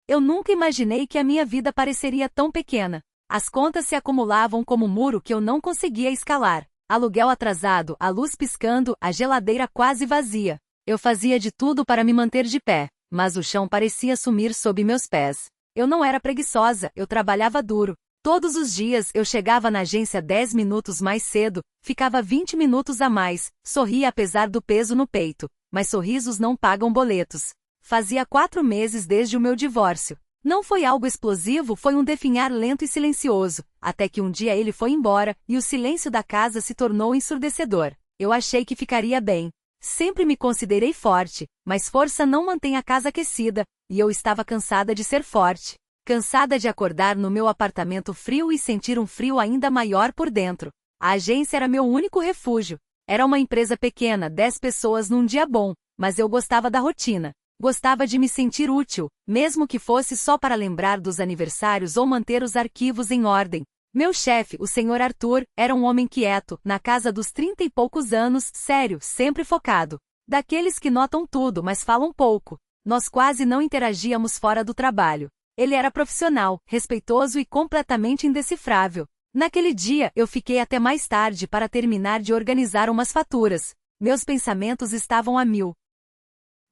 Eu nunca imaginei que a minha vida pareceria tão pequena. As contas se acumulavam como um muro que eu não conseguia escalar. Aluguel atrasado, a luz piscando, a geladeira quase vazia. Eu fazia de tudo para me manter de pé, mas o chão parecia sumir sob meus pés. Eu não era preguiçosa, eu trabalhava duro. Todos os dias eu chegava na agência 10 minutos mais cedo, ficava 20 minutos a mais, sorria apesar do peso no peito, mas sorrisos não pagam boletos. Fazia 4 meses desde o meu divórcio. Não foi algo explosivo, foi um definhar lento e silencioso, até que um dia ele foi embora, e o silêncio da casa se tornou ensurdecedor. Eu achei que ficaria bem. Sempre me considerei forte, mas força não mantém a casa aquecida, e eu estava cansada de ser forte. Cansada de acordar no meu apartamento frio e sentir um frio ainda maior por dentro. A agência era meu único refúgio. Era uma empresa pequena, 10 pessoas num dia bom, mas eu gostava da rotina. Gostava de me sentir útil, mesmo que fosse só para lembrar dos aniversários ou manter os arquivos em ordem. Meu chefe, o Sr. Arthur, era um homem quieto, na casa dos 30 e poucos anos, sério, sempre focado. Daqueles que notam tudo, mas falam pouco. Nós quase não interagíamos fora do trabalho. Ele era profissional, respeitoso e completamente indecifrável. Naquele dia, eu fiquei até mais tarde para terminar de organizar umas faturas. Meus pensamentos estavam a mil.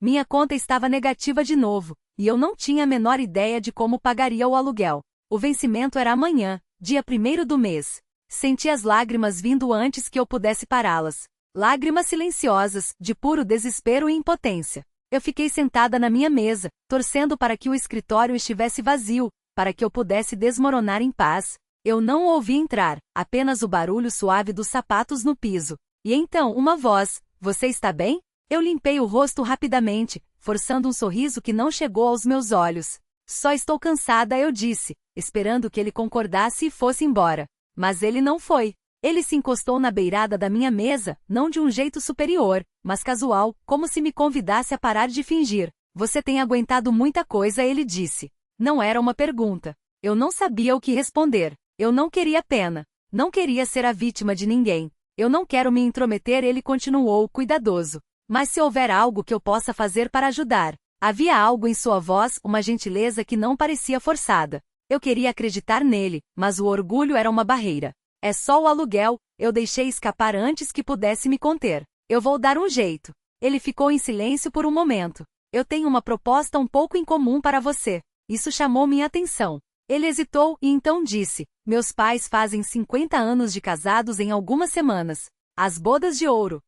Minha conta estava negativa de novo, e eu não tinha a menor ideia de como pagaria o aluguel. O vencimento era amanhã, dia 1º do mês. Senti as lágrimas vindo antes que eu pudesse pará-las. Lágrimas silenciosas, de puro desespero e impotência. Eu fiquei sentada na minha mesa, torcendo para que o escritório estivesse vazio, para que eu pudesse desmoronar em paz. Eu não o ouvi entrar, apenas o barulho suave dos sapatos no piso. E então, uma voz: "Você está bem?" Eu limpei o rosto rapidamente, forçando um sorriso que não chegou aos meus olhos. "Só estou cansada", eu disse, esperando que ele concordasse e fosse embora. Mas ele não foi. Ele se encostou na beirada da minha mesa, não de um jeito superior, mas casual, como se me convidasse a parar de fingir. "Você tem aguentado muita coisa", ele disse. Não era uma pergunta. Eu não sabia o que responder. Eu não queria pena. Não queria ser a vítima de ninguém. "Eu não quero me intrometer", ele continuou, cuidadoso. "Mas se houver algo que eu possa fazer para ajudar." Havia algo em sua voz, uma gentileza que não parecia forçada. Eu queria acreditar nele, mas o orgulho era uma barreira. "É só o aluguel", eu deixei escapar antes que pudesse me conter. "Eu vou dar um jeito." Ele ficou em silêncio por um momento. "Eu tenho uma proposta um pouco incomum para você." Isso chamou minha atenção. Ele hesitou e então disse: "Meus pais fazem 50 anos de casados em algumas semanas. As bodas de ouro.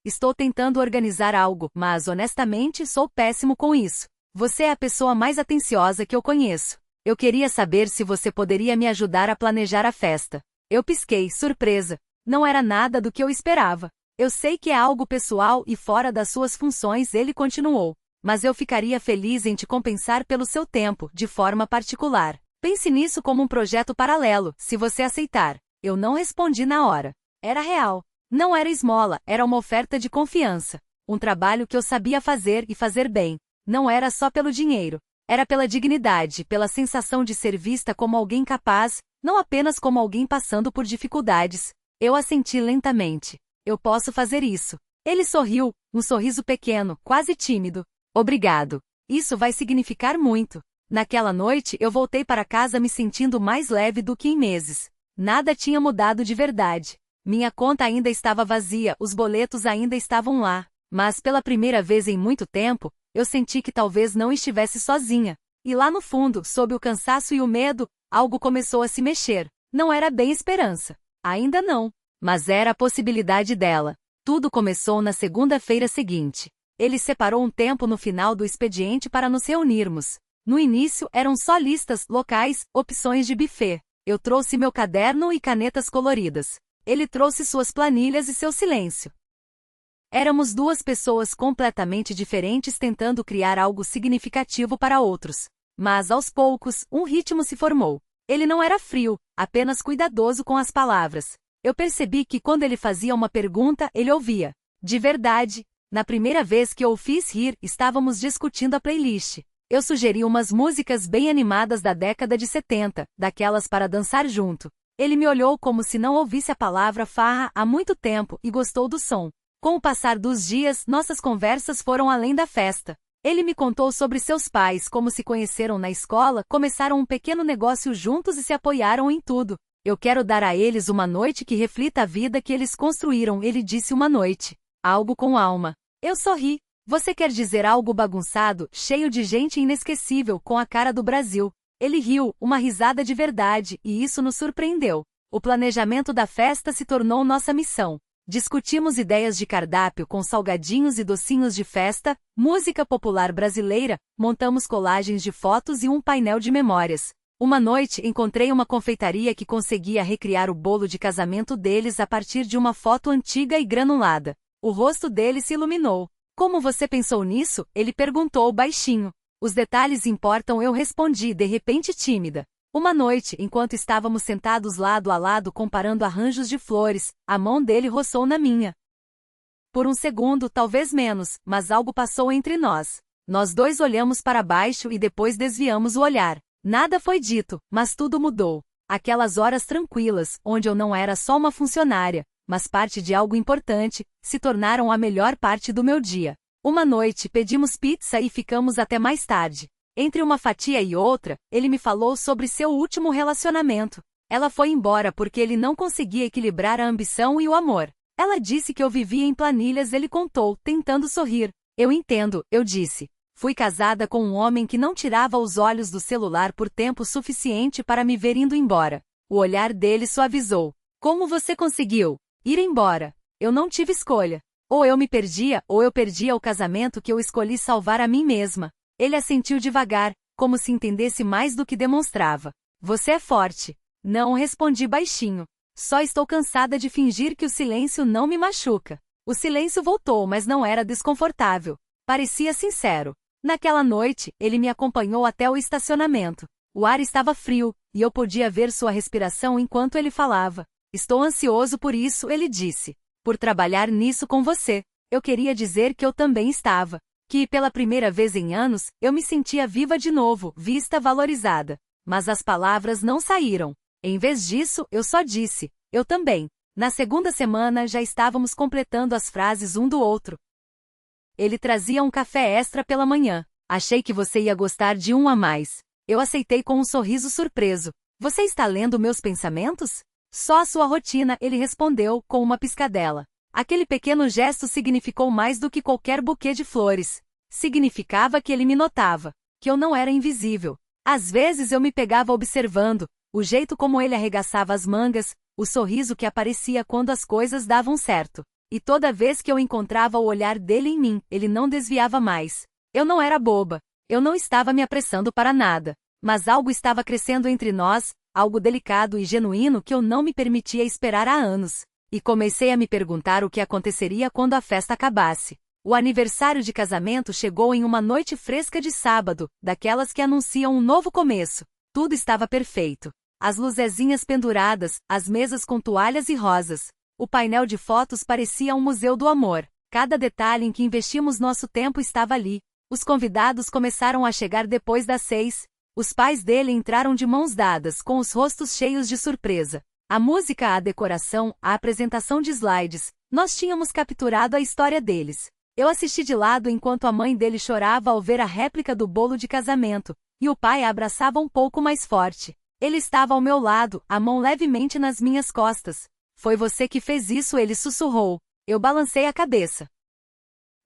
Estou tentando organizar algo, mas honestamente sou péssimo com isso. Você é a pessoa mais atenciosa que eu conheço. Eu queria saber se você poderia me ajudar a planejar a festa." Eu pisquei, surpresa. Não era nada do que eu esperava. "Eu sei que é algo pessoal e fora das suas funções", ele continuou. "Mas eu ficaria feliz em te compensar pelo seu tempo, de forma particular. Pense nisso como um projeto paralelo, se você aceitar." Eu não respondi na hora. Era real. Não era esmola, era uma oferta de confiança. Um trabalho que eu sabia fazer e fazer bem. Não era só pelo dinheiro. Era pela dignidade, pela sensação de ser vista como alguém capaz, não apenas como alguém passando por dificuldades. Eu assenti lentamente. "Eu posso fazer isso." Ele sorriu, um sorriso pequeno, quase tímido. "Obrigado. Isso vai significar muito." Naquela noite eu voltei para casa me sentindo mais leve do que em meses. Nada tinha mudado de verdade. Minha conta ainda estava vazia, os boletos ainda estavam lá. Mas pela primeira vez em muito tempo, eu senti que talvez não estivesse sozinha. E lá no fundo, sob o cansaço e o medo, algo começou a se mexer. Não era bem esperança. Ainda não. Mas era a possibilidade dela. Tudo começou na segunda-feira seguinte. Ele separou um tempo no final do expediente para nos reunirmos. No início eram só listas, locais, opções de buffet. Eu trouxe meu caderno e canetas coloridas. Ele trouxe suas planilhas e seu silêncio. Éramos duas pessoas completamente diferentes tentando criar algo significativo para outros. Mas aos poucos, um ritmo se formou. Ele não era frio, apenas cuidadoso com as palavras. Eu percebi que quando ele fazia uma pergunta, ele ouvia. De verdade. Na primeira vez que eu o fiz rir, estávamos discutindo a playlist. Eu sugeri umas músicas bem animadas da década de 70, daquelas para dançar junto. Ele me olhou como se não ouvisse a palavra farra há muito tempo e gostou do som. Com o passar dos dias, nossas conversas foram além da festa. Ele me contou sobre seus pais, como se conheceram na escola, começaram um pequeno negócio juntos e se apoiaram em tudo. Eu quero dar a eles uma noite que reflita a vida que eles construíram, ele disse uma noite. Algo com alma. Eu sorri. Você quer dizer algo bagunçado, cheio de gente inesquecível, com a cara do Brasil. Ele riu, uma risada de verdade, e isso nos surpreendeu. O planejamento da festa se tornou nossa missão. Discutimos ideias de cardápio com salgadinhos e docinhos de festa, música popular brasileira, montamos colagens de fotos e um painel de memórias. Uma noite encontrei uma confeitaria que conseguia recriar o bolo de casamento deles a partir de uma foto antiga e granulada. O rosto dele se iluminou. Como você pensou nisso? Ele perguntou baixinho. Os detalhes importam, eu respondi, de repente tímida. Uma noite, enquanto estávamos sentados lado a lado comparando arranjos de flores, a mão dele roçou na minha. Por um segundo, talvez menos, mas algo passou entre nós. Nós dois olhamos para baixo e depois desviamos o olhar. Nada foi dito, mas tudo mudou. Aquelas horas tranquilas, onde eu não era só uma funcionária, mas parte de algo importante, se tornaram a melhor parte do meu dia. Uma noite pedimos pizza e ficamos até mais tarde. Entre uma fatia e outra, ele me falou sobre seu último relacionamento. Ela foi embora porque ele não conseguia equilibrar a ambição e o amor. Ela disse que eu vivia em planilhas, ele contou, tentando sorrir. Eu entendo, eu disse. Fui casada com um homem que não tirava os olhos do celular por tempo suficiente para me ver indo embora. O olhar dele suavizou. Como você conseguiu ir embora? Eu não tive escolha. Ou eu me perdia, ou eu perdia o casamento que eu escolhi salvar a mim mesma. Ele assentiu devagar, como se entendesse mais do que demonstrava. Você é forte. Não, respondi baixinho. Só estou cansada de fingir que o silêncio não me machuca. O silêncio voltou, mas não era desconfortável. Parecia sincero. Naquela noite, ele me acompanhou até o estacionamento. O ar estava frio, e eu podia ver sua respiração enquanto ele falava. Estou ansioso por isso, ele disse. Por trabalhar nisso com você. Eu queria dizer que eu também estava. Que, pela primeira vez em anos, eu me sentia viva de novo, vista, valorizada. Mas as palavras não saíram. Em vez disso, eu só disse, eu também. Na segunda semana já estávamos completando as frases um do outro. Ele trazia um café extra pela manhã. Achei que você ia gostar de um a mais. Eu aceitei com um sorriso surpreso. Você está lendo meus pensamentos? Só a sua rotina, ele respondeu, com uma piscadela. Aquele pequeno gesto significou mais do que qualquer buquê de flores. Significava que ele me notava, que eu não era invisível. Às vezes eu me pegava observando, o jeito como ele arregaçava as mangas, o sorriso que aparecia quando as coisas davam certo. E toda vez que eu encontrava o olhar dele em mim, ele não desviava mais. Eu não era boba. Eu não estava me apressando para nada. Mas algo estava crescendo entre nós, algo delicado e genuíno que eu não me permitia esperar há anos. E comecei a me perguntar o que aconteceria quando a festa acabasse. O aniversário de casamento chegou em uma noite fresca de sábado, daquelas que anunciam um novo começo. Tudo estava perfeito. As luzezinhas penduradas, as mesas com toalhas e rosas. O painel de fotos parecia um museu do amor. Cada detalhe em que investimos nosso tempo estava ali. Os convidados começaram a chegar depois das 6. Os pais dele entraram de mãos dadas, com os rostos cheios de surpresa. A música, a decoração, a apresentação de slides, nós tínhamos capturado a história deles. Eu assisti de lado enquanto a mãe dele chorava ao ver a réplica do bolo de casamento, e o pai a abraçava um pouco mais forte. Ele estava ao meu lado, a mão levemente nas minhas costas. Foi você que fez isso, ele sussurrou. Eu balancei a cabeça.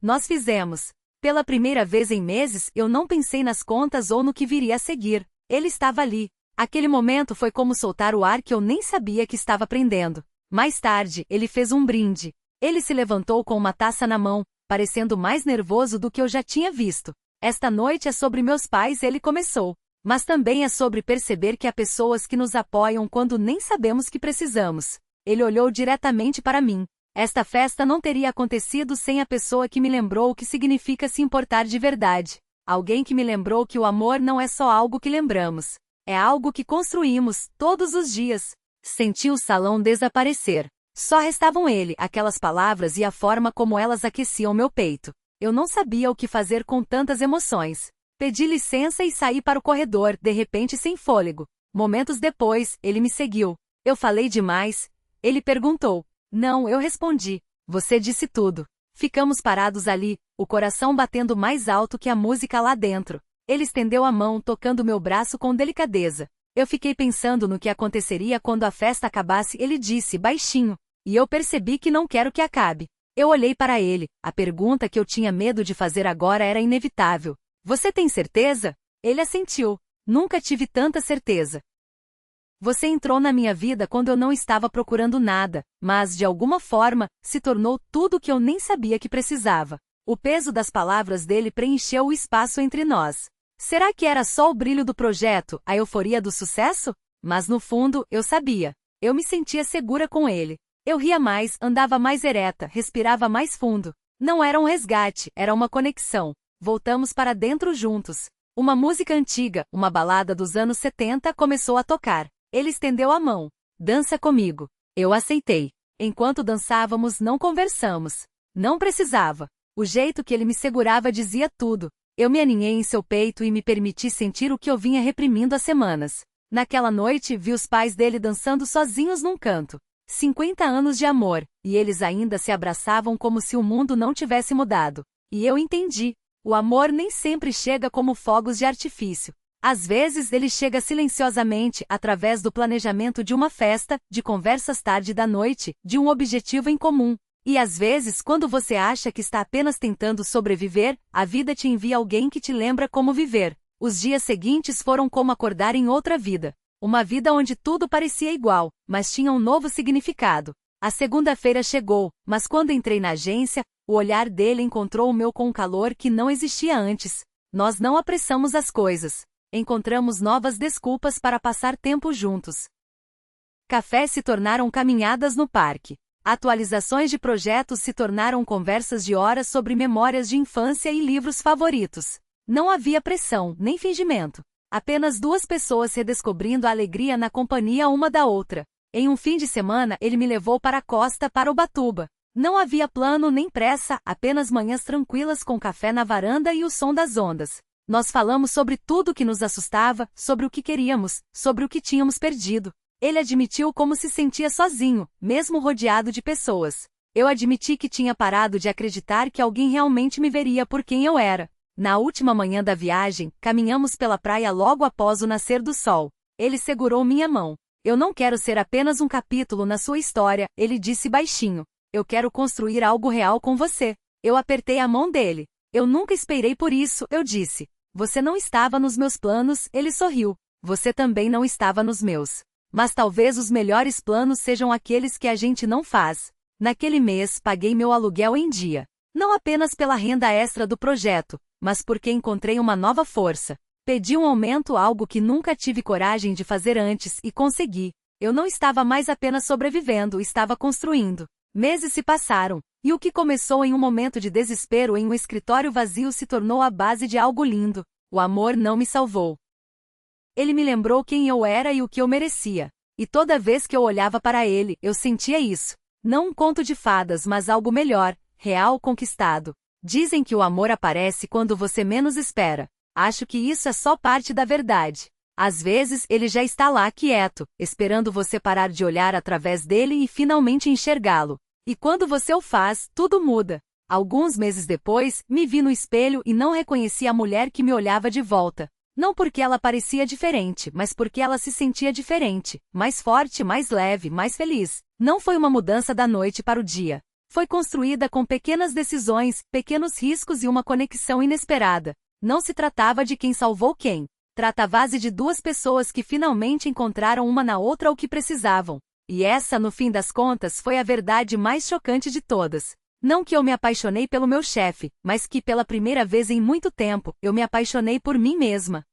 Nós fizemos. Pela primeira vez em meses, eu não pensei nas contas ou no que viria a seguir. Ele estava ali. Aquele momento foi como soltar o ar que eu nem sabia que estava prendendo. Mais tarde, ele fez um brinde. Ele se levantou com uma taça na mão, parecendo mais nervoso do que eu já tinha visto. Esta noite é sobre meus pais, ele começou. Mas também é sobre perceber que há pessoas que nos apoiam quando nem sabemos que precisamos. Ele olhou diretamente para mim. Esta festa não teria acontecido sem a pessoa que me lembrou o que significa se importar de verdade. Alguém que me lembrou que o amor não é só algo que lembramos. É algo que construímos, todos os dias. Senti o salão desaparecer. Só restavam ele, aquelas palavras e a forma como elas aqueciam meu peito. Eu não sabia o que fazer com tantas emoções. Pedi licença e saí para o corredor, de repente sem fôlego. Momentos depois, ele me seguiu. Eu falei demais? Ele perguntou. Não, eu respondi. Você disse tudo. Ficamos parados ali, o coração batendo mais alto que a música lá dentro. Ele estendeu a mão, tocando meu braço com delicadeza. Eu fiquei pensando no que aconteceria quando a festa acabasse. Ele disse baixinho, e eu percebi que não quero que acabe. Eu olhei para ele, a pergunta que eu tinha medo de fazer agora era inevitável. Você tem certeza? Ele assentiu. Nunca tive tanta certeza. Você entrou na minha vida quando eu não estava procurando nada, mas, de alguma forma, se tornou tudo o que eu nem sabia que precisava. O peso das palavras dele preencheu o espaço entre nós. Será que era só o brilho do projeto, a euforia do sucesso? Mas no fundo, eu sabia. Eu me sentia segura com ele. Eu ria mais, andava mais ereta, respirava mais fundo. Não era um resgate, era uma conexão. Voltamos para dentro juntos. Uma música antiga, uma balada dos anos 70, começou a tocar. Ele estendeu a mão. Dança comigo. Eu aceitei. Enquanto dançávamos, não conversamos. Não precisava. O jeito que ele me segurava dizia tudo. Eu me aninhei em seu peito e me permiti sentir o que eu vinha reprimindo há semanas. Naquela noite, vi os pais dele dançando sozinhos num canto. 50 anos de amor, e eles ainda se abraçavam como se o mundo não tivesse mudado. E eu entendi. O amor nem sempre chega como fogos de artifício. Às vezes ele chega silenciosamente, através do planejamento de uma festa, de conversas tarde da noite, de um objetivo em comum. E às vezes, quando você acha que está apenas tentando sobreviver, a vida te envia alguém que te lembra como viver. Os dias seguintes foram como acordar em outra vida. Uma vida onde tudo parecia igual, mas tinha um novo significado. A segunda-feira chegou, mas quando entrei na agência, o olhar dele encontrou o meu com um calor que não existia antes. Nós não apressamos as coisas. Encontramos novas desculpas para passar tempo juntos. Cafés se tornaram caminhadas no parque. Atualizações de projetos se tornaram conversas de horas sobre memórias de infância e livros favoritos. Não havia pressão, nem fingimento. Apenas duas pessoas redescobrindo a alegria na companhia uma da outra. Em um fim de semana, ele me levou para a costa, para Ubatuba. Não havia plano nem pressa, apenas manhãs tranquilas com café na varanda e o som das ondas. Nós falamos sobre tudo o que nos assustava, sobre o que queríamos, sobre o que tínhamos perdido. Ele admitiu como se sentia sozinho, mesmo rodeado de pessoas. Eu admiti que tinha parado de acreditar que alguém realmente me veria por quem eu era. Na última manhã da viagem, caminhamos pela praia logo após o nascer do sol. Ele segurou minha mão. Eu não quero ser apenas um capítulo na sua história, ele disse baixinho. Eu quero construir algo real com você. Eu apertei a mão dele. Eu nunca esperei por isso, eu disse. Você não estava nos meus planos, ele sorriu. Você também não estava nos meus. Mas talvez os melhores planos sejam aqueles que a gente não faz. Naquele mês, paguei meu aluguel em dia. Não apenas pela renda extra do projeto, mas porque encontrei uma nova força. Pedi um aumento, algo que nunca tive coragem de fazer antes, e consegui. Eu não estava mais apenas sobrevivendo, estava construindo. Meses se passaram, e o que começou em um momento de desespero em um escritório vazio se tornou a base de algo lindo. O amor não me salvou. Ele me lembrou quem eu era e o que eu merecia. E toda vez que eu olhava para ele, eu sentia isso. Não um conto de fadas, mas algo melhor, real, conquistado. Dizem que o amor aparece quando você menos espera. Acho que isso é só parte da verdade. Às vezes, ele já está lá quieto, esperando você parar de olhar através dele e finalmente enxergá-lo. E quando você o faz, tudo muda. Alguns meses depois, me vi no espelho e não reconheci a mulher que me olhava de volta. Não porque ela parecia diferente, mas porque ela se sentia diferente, mais forte, mais leve, mais feliz. Não foi uma mudança da noite para o dia. Foi construída com pequenas decisões, pequenos riscos e uma conexão inesperada. Não se tratava de quem salvou quem. Tratava-se de duas pessoas que finalmente encontraram uma na outra o que precisavam. E essa, no fim das contas, foi a verdade mais chocante de todas. Não que eu me apaixonei pelo meu chefe, mas que pela primeira vez em muito tempo, eu me apaixonei por mim mesma.